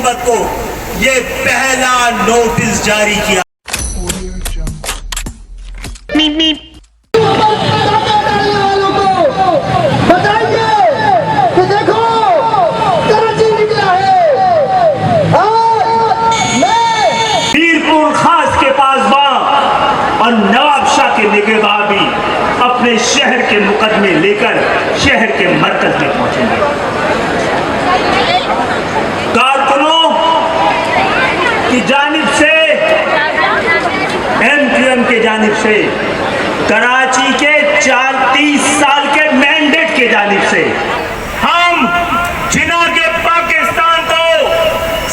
حکومت کو یہ پہلا نوٹس جاری کیا۔ پیرپور خاص کے پاسباں اور نواب شاہ کے نگہباں اپنے شہر کے مقدمے لے کر شہر کے مرکز میں پہنچیں گے۔ کارکنوں کی جانب سے، MQM کی جانب سے، کراچی کے 30 سال کے مینڈیٹ کی جانب سے ہم جناح کے پاکستان کو،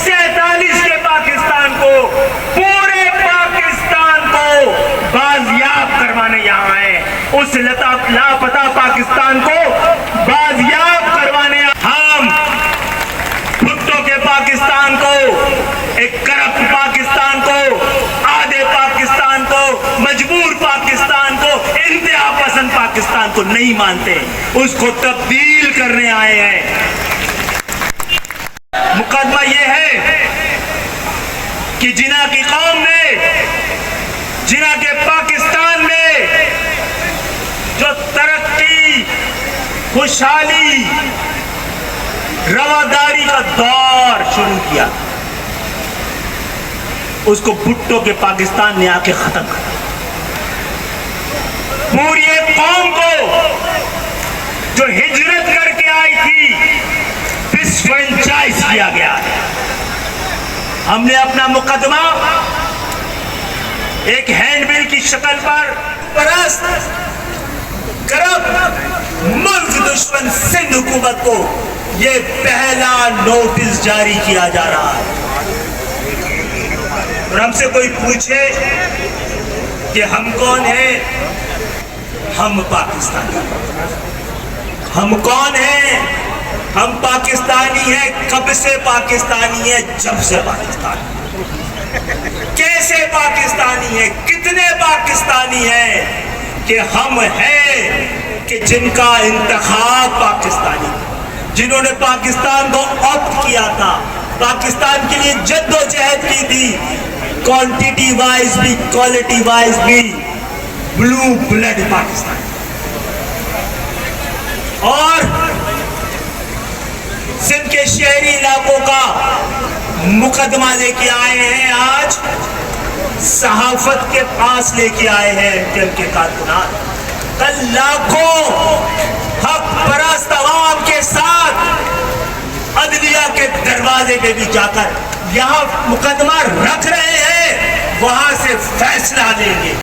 47 کے پاکستان کو، پورے پاکستان کو بازیاب کروانے یہاں آئے۔ اس لاپتہ پاکستان کو بازیاب کروانے ہم بھٹو کے پاکستان کو، ایک کرپٹ پاکستان کو، آدھے پاکستان کو، مجبور پاکستان کو، انتہا پسند پاکستان کو نہیں مانتے، اس کو تبدیل کرنے آئے ہیں۔ مقدمہ یہ ہے کہ جناح کی قوم نے، جناح کے پاکستان میں جو ترقی، خوشحالی، رواداری کا دور شروع کیا، اس کو بھٹو کے پاکستان نے آ کے ختم کر دیا۔ پوری ایک قوم کو جو ہجرت کر کے آئی تھی، ڈسفرنچائز کیا گیا ہے۔ ہم نے اپنا مقدمہ ایک ہینڈ بل کی شکل پر پرست، کرپٹ، ملک دشمن سندھ حکومت کو یہ پہلا نوٹس جاری کیا جا رہا ہے۔ اور ہم سے کوئی پوچھے کہ ہم کون ہیں؟ ہم پاکستانی۔ ہم کون ہیں؟ ہم پاکستانی ہیں۔ کب سے پاکستانی ہیں؟ جب سے پاکستانی۔ کیسے پاکستانی ہیں؟ کتنے پاکستانی ہیں؟ کہ ہم ہیں کہ جن کا انتخاب پاکستانی، جنہوں نے پاکستان کو آپٹ کیا تھا، پاکستان کے لیے جد و جہد کی تھی، کوانٹٹی وائز بھی کوالٹی وائز بھی، بلو بلڈ پاکستان۔ اور سندھ کے شہری علاقوں کا مقدمہ لے کے آئے ہیں، آج صحافت کے پاس لے کے آئے ہیں MQM کے کارکنان۔ کل لاکھوں حق پرست عوام کے ساتھ عدلیہ کے دروازے پہ بھی جا کر یہاں مقدمہ رکھ رہے ہیں، وہاں سے فیصلہ لیں گے۔